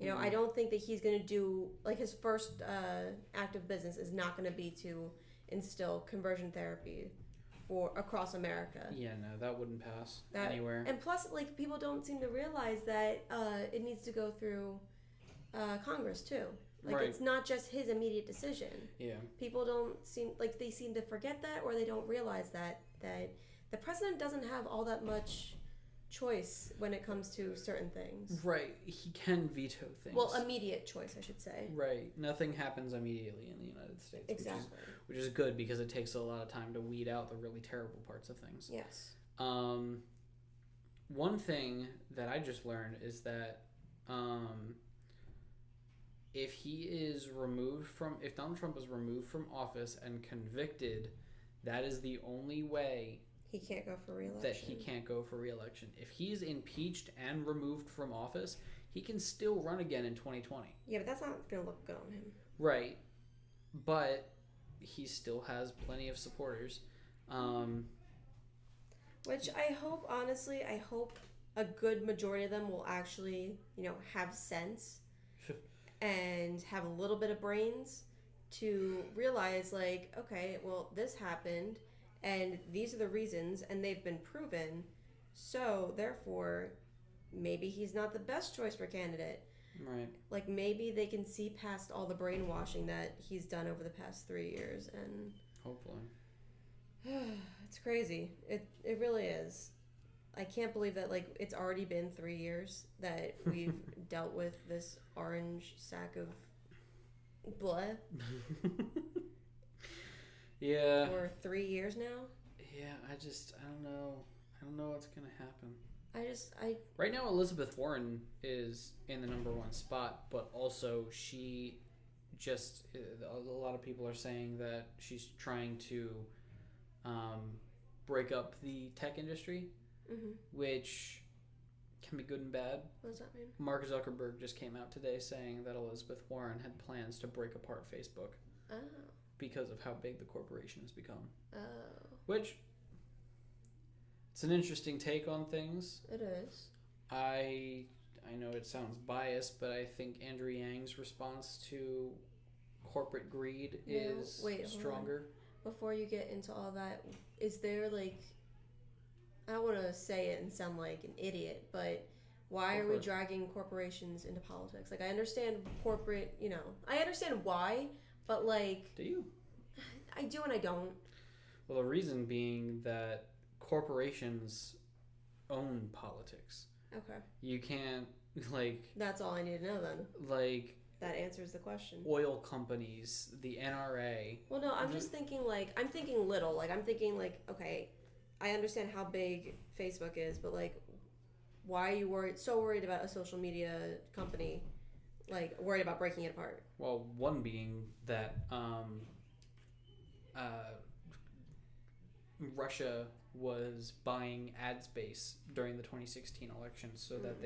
I don't think that he's going to do, his first act of business is not going to be to instill conversion therapy across America. Yeah, no, that wouldn't pass anywhere. And plus, people don't seem to realize that it needs to go through Congress too. Right. It's not just his immediate decision. Yeah. People don't seem they seem to forget that, or they don't realize that the president doesn't have all that much choice when it comes to certain things. Right. He can veto things. Well, immediate choice, I should say. Right. Nothing happens immediately in the United States. Exactly. Which is good, because it takes a lot of time to weed out the really terrible parts of things. Yes. One thing that I just learned is that if Donald Trump is removed from office and convicted, that is the only way he can't go for re-election. That he can't go for re-election. If he's impeached and removed from office, he can still run again in 2020. Yeah, but that's not going to look good on him. Right. But he still has plenty of supporters. Which I hope a good majority of them will actually, have sense and have a little bit of brains to realize, okay, well, this happened, and these are the reasons, and they've been proven, so therefore maybe he's not the best choice for candidate. Right. Maybe they can see past all the brainwashing that he's done over the past 3 years, and hopefully. It's crazy. It really is. I can't believe that it's already been 3 years that we've dealt with this orange sack of blood. Yeah. For 3 years now. Yeah, I don't know. I don't know what's gonna happen. Right now, Elizabeth Warren is in the #1 spot, but also she a lot of people are saying that she's trying to break up the tech industry, which can be good and bad. What does that mean? Mark Zuckerberg just came out today saying that Elizabeth Warren had plans to break apart Facebook. Oh. Because of how big the corporation has become. Oh. Which, it's an interesting take on things. It is. I know it sounds biased, but I think Andrew Yang's response to corporate greed No, is wait, hold stronger. Before you get into all that, is there like, I don't want to say it and sound like an idiot, but why are we dragging corporations into politics? Like, I understand corporate, I understand why, but like... Do you? I do and I don't. Well, the reason being that corporations own politics. Okay. You can't, like... That's all I need to know then. Like... That answers the question. Oil companies, the NRA. Well, no, I'm just thinking I'm thinking little. Like, I'm thinking okay, I understand how big Facebook is, but like, why are you so worried about a social media company, like worried about breaking it apart? Well, one being that Russia was buying ad space during the 2016 election so that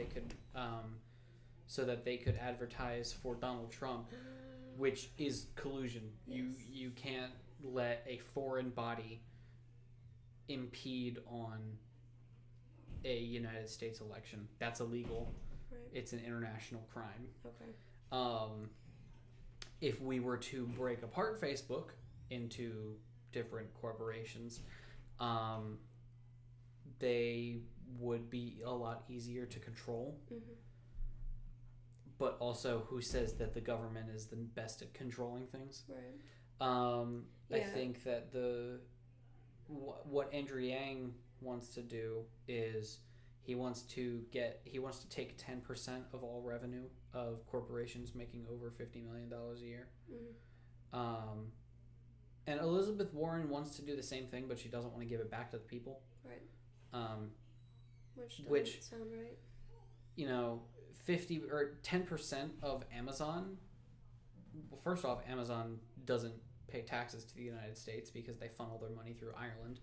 they could advertise for Donald Trump, which is collusion. Yes. You can't let a foreign body impede on a United States election. That's illegal. Right. It's an international crime. Okay. If we were to break apart Facebook into different corporations, they would be a lot easier to control. Mm-hmm. But also, who says that the government is the best at controlling things? Right. I think that what Andrew Yang wants to do is he wants to take 10% of all revenue of corporations making over $50 million a year. Mm-hmm. And Elizabeth Warren wants to do the same thing, but she doesn't want to give it back to the people. Right. Which doesn't sound right. 50 or 10% of Amazon. Well, first off, Amazon doesn't pay taxes to the United States because they funnel their money through Ireland,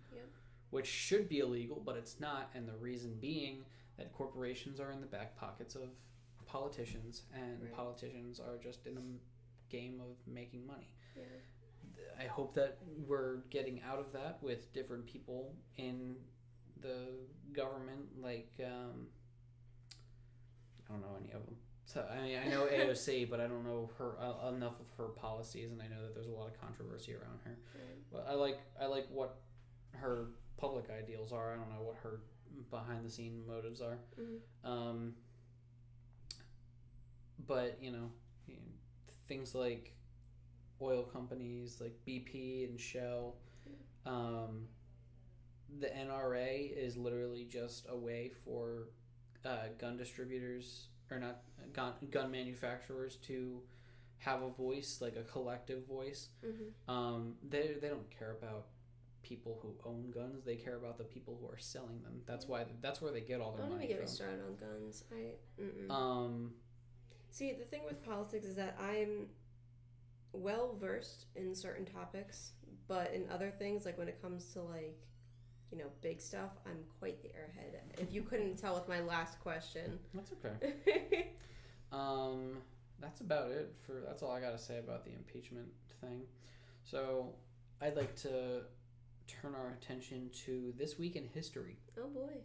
which should be illegal, but it's not. And the reason being that corporations are in the back pockets of politicians, and politicians are just in a game of making money. Yeah. I hope that we're getting out of that with different people in the government, like I don't know any of them. So I know AOC, but I don't know her enough of her policies, and I know that there's a lot of controversy around her. But I like what her public ideals are. I don't know what her behind the scene motives are. Mm-hmm. But things like oil companies like BP and Shell. The NRA is literally just a way for gun distributors, or not gun manufacturers, to have a voice, like a collective voice. Mm-hmm. They don't care about people who own guns. They care about the people who are selling them. That's where they get all their money from. Don't even get me started on guns. See, the thing with politics is that I'm well versed in certain topics, but in other things, like when it comes to big stuff, I'm quite the airhead. If you couldn't tell with my last question. That's okay. That's about it. That's all I gotta say about the impeachment thing. So I'd like to turn our attention to this week in history. Oh boy.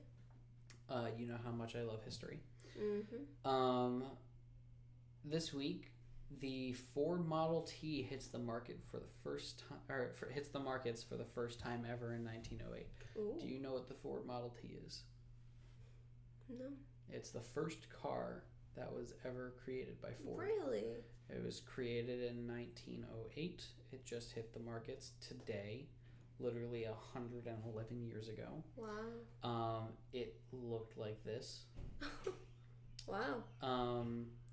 You know how much I love history. Mm-hmm. This week, the Ford Model T hits the market for the first time, hits the markets for the first time ever in 1908. Ooh. Do you know what the Ford Model T is? No. It's the first car that was ever created by Ford. Really? It was created in 1908. It just hit the markets today, literally 111 years ago. Wow. It looked like this. Wow.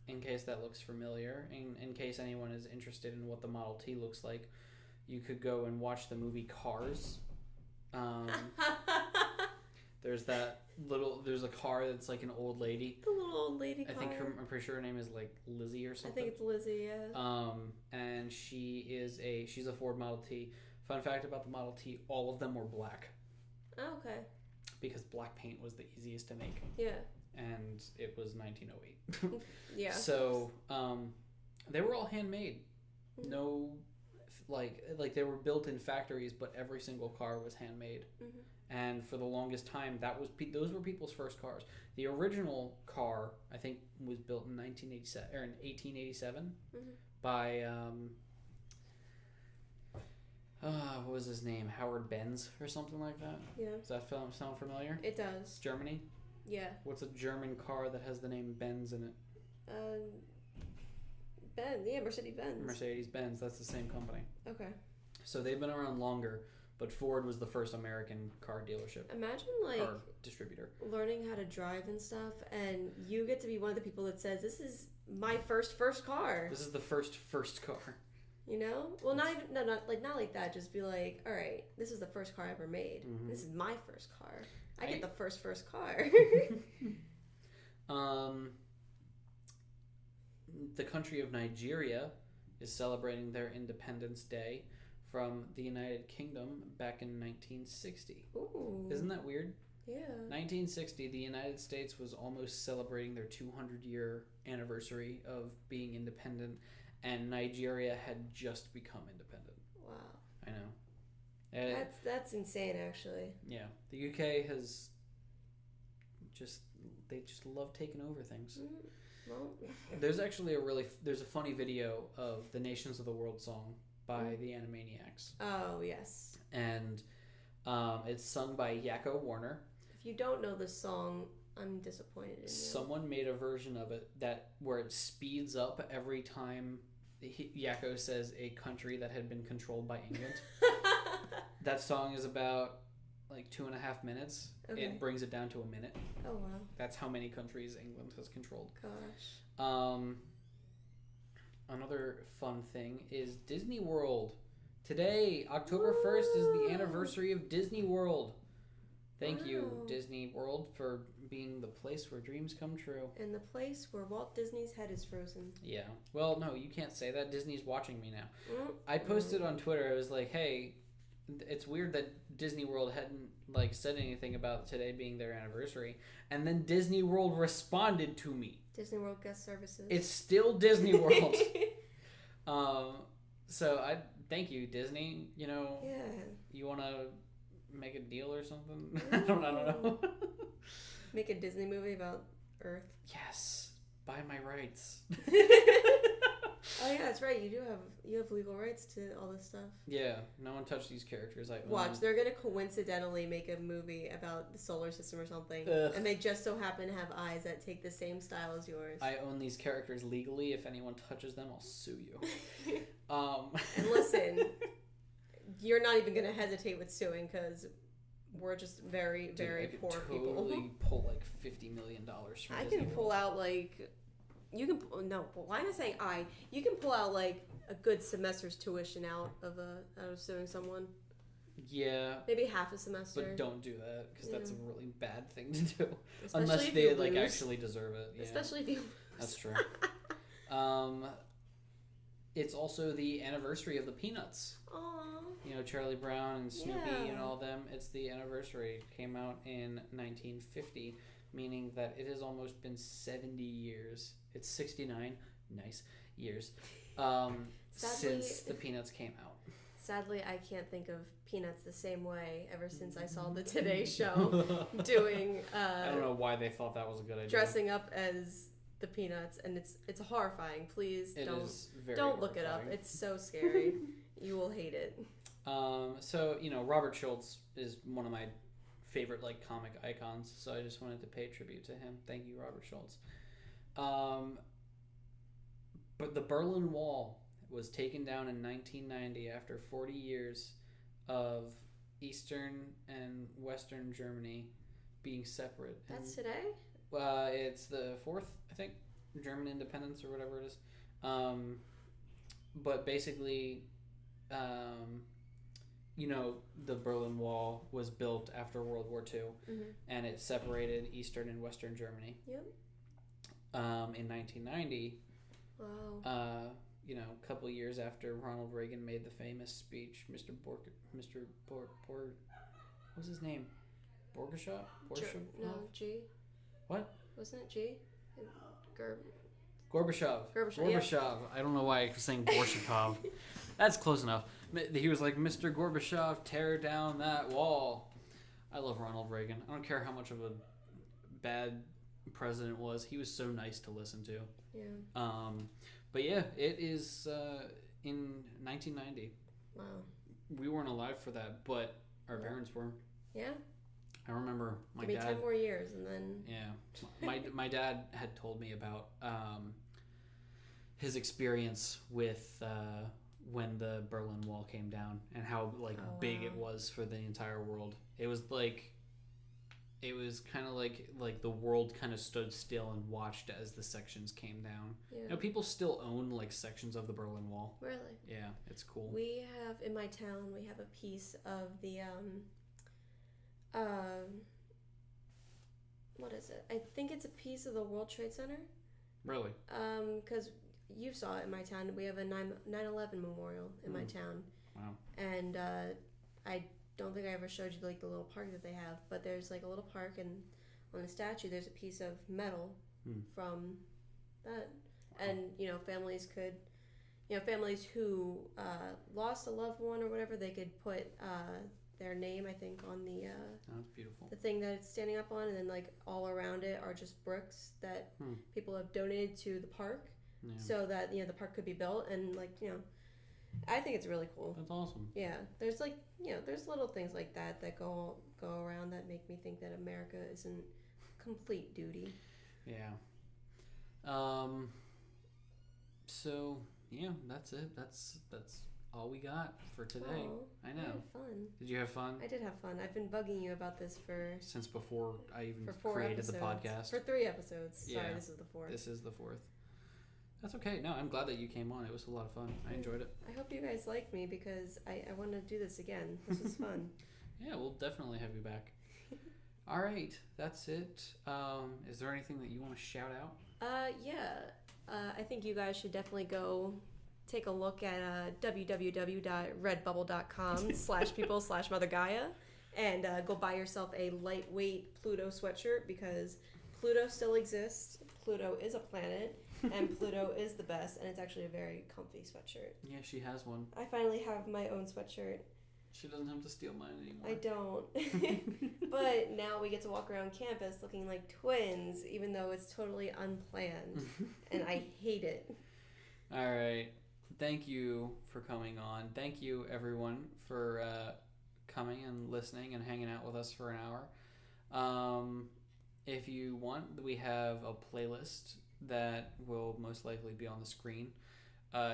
In case that looks familiar, in case anyone is interested in what the Model T looks like, you could go and watch the movie Cars. There's a car that's like an old lady. The little old lady car. I'm pretty sure her name is like Lizzie or something. I think it's Lizzie, yeah. And she's a Ford Model T. Fun fact about the Model T, all of them were black. Oh, okay. Because black paint was the easiest to make. Yeah. And it was 1908. Yeah. So, they were all handmade. No, like they were built in factories, but every single car was handmade. Mm-hmm. And for the longest time, those were people's first cars. The original car, I think, was built in 1887 mm-hmm. by What was his name? Howard Benz or something like that? Yeah. Does that sound familiar? It does. Germany? Yeah. What's a German car that has the name Benz in it? Benz. Yeah, Mercedes-Benz. Mercedes-Benz. That's the same company. Okay. So they've been around longer, but Ford was the first American car dealership. Imagine, like, car distributor. learning how to drive and stuff, and you get to be one of the people that says, this is my first car. This is the first car. You know? Well, not like that. Just be like, all right, this is the first car I ever made. Mm-hmm. This is my first car. I get the first car. The country of Nigeria is celebrating their Independence Day from the United Kingdom back in 1960. Ooh. Isn't that weird? Yeah. 1960, the United States was almost celebrating their 200-year anniversary of being independent, and Nigeria had just become independent. Wow. I know. That's insane, actually. Yeah. The UK has they just love taking over things. Well. There's actually there's a funny video of the Nations of the World song by the Animaniacs. Oh, yes. And it's sung by Yakko Warner. If you don't know this song, I'm disappointed in you. Someone made a version of it where it speeds up every time Yakko says a country that had been controlled by England. That song is about like 2.5 minutes. Okay. It brings it down to a minute. Oh, wow. That's how many countries England has controlled. Gosh. Another fun thing is Disney World. Today, October 1st, is the anniversary of Disney World. Thank you, Disney World, for being the place where dreams come true. And the place where Walt Disney's head is frozen. Yeah. Well, no, you can't say that. Disney's watching me now. I posted on Twitter, I was like, hey, it's weird that Disney World hadn't said anything about today being their anniversary. And then Disney World responded to me. Disney World guest services. It's still Disney World. So I thank you, Disney. You know, you want to make a deal or something? I don't know. Make a Disney movie about Earth. Yes, buy my rights. Oh yeah, that's right. You have legal rights to all this stuff. Yeah, no one touched these characters. Watch, they're gonna coincidentally make a movie about the solar system or something, and they just so happen to have eyes that take the same style as yours. I own these characters legally. If anyone touches them, I'll sue you. And listen, you're not even gonna hesitate with suing because we're just very, very poor people. I could totally pull like $50 million from I Disney can pull World. out like. You can why am I saying I? You can pull out like a good semester's tuition out of suing someone. Yeah. Maybe half a semester. But don't do that because that's a really bad thing to do. Especially unless if they you lose. actually deserve it. Yeah. Especially if you lose. That's true. It's also the anniversary of the Peanuts. Aww. You know, Charlie Brown and Snoopy and all them. It's the anniversary. It came out in 1950, meaning that it has almost been 70 years. It's 69 years since the Peanuts came out. Sadly, I can't think of Peanuts the same way ever since I saw the Today Show doing. I don't know why they thought that was a good idea. Dressing up as the Peanuts, and it's horrifying. Please don't look it up. It's so scary. You will hate it. So Robert Schultz is one of my favorite comic icons. So I just wanted to pay tribute to him. Thank you, Robert Schultz. But the Berlin Wall was taken down in 1990 after 40 years of Eastern and Western Germany being separate. That's today? It's the 4th, I think, German independence or whatever it is. But basically, the Berlin Wall was built after World War II, and it separated Eastern and Western Germany. Yep. In 1990, wow. A couple of years after Ronald Reagan made the famous speech, what was his name? Gorbachev? No, G. What? Wasn't it G? Gorbachev. Yeah. I don't know why I was saying Gorbachev. That's close enough. He was like, Mr. Gorbachev, tear down that wall. I love Ronald Reagan. I don't care how much of a bad president was. He was so nice to listen to. Yeah. But yeah, it is in 1990. Wow. we weren't alive for that, but our parents were. Yeah. I remember my Give me dad. 10 more years and then. Yeah, my dad had told me about his experience with when the Berlin Wall came down and how big it was for the entire world. It was kind of like the world kind of stood still and watched as the sections came down. Yeah. You know, people still own like sections of the Berlin Wall. Really? Yeah, it's cool. We have in my town. We have a piece of the what is it? I think it's a piece of the World Trade Center. Really? Because you saw it in my town. We have a 9/11 memorial in my town. Wow. And I don't think I ever showed you like the little park that they have, but there's like a little park, and on the statue there's a piece of metal from that. Wow. And families could, families who lost a loved one or whatever, they could put their name, I think, on the that's beautiful. the thing that it's standing up on, and then like all around it are just bricks that people have donated to the park, so that the park could be built, and I think it's really cool. That's awesome. Yeah, there's there's little things like that go around that make me think that America isn't complete duty. Yeah. So yeah, that's it. That's all we got for today. Oh, I know. I had fun. Did you have fun? I did have fun. I've been bugging you about this since before I even for 4 created episodes. the podcast. For 3 episodes. Yeah. Sorry, this is the 4th. This is the 4th. That's okay. No, I'm glad that you came on. It was a lot of fun. I enjoyed it. I hope you guys like me because I want to do this again. This was fun. Yeah, we'll definitely have you back. All right, that's it. Is there anything that you want to shout out? I think you guys should definitely go take a look at www.redbubble.com/people/Mother Gaia and go buy yourself a lightweight Pluto sweatshirt because Pluto still exists. Pluto is a planet. And Pluto is the best, and it's actually a very comfy sweatshirt. Yeah, she has one. I finally have my own sweatshirt. She doesn't have to steal mine anymore. I don't. But now we get to walk around campus looking like twins, even though it's totally unplanned. And I hate it. All right. Thank you for coming on. Thank you, everyone, for coming and listening and hanging out with us for an hour. If you want, we have a playlist that will most likely be on the screen.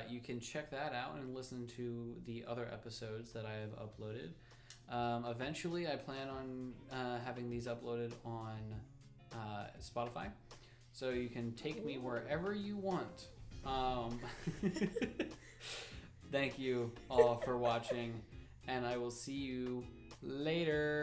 You can check that out and listen to the other episodes that I have uploaded. Eventually, I plan on having these uploaded on Spotify, so you can take me wherever you want. Thank you all for watching, and I will see you later.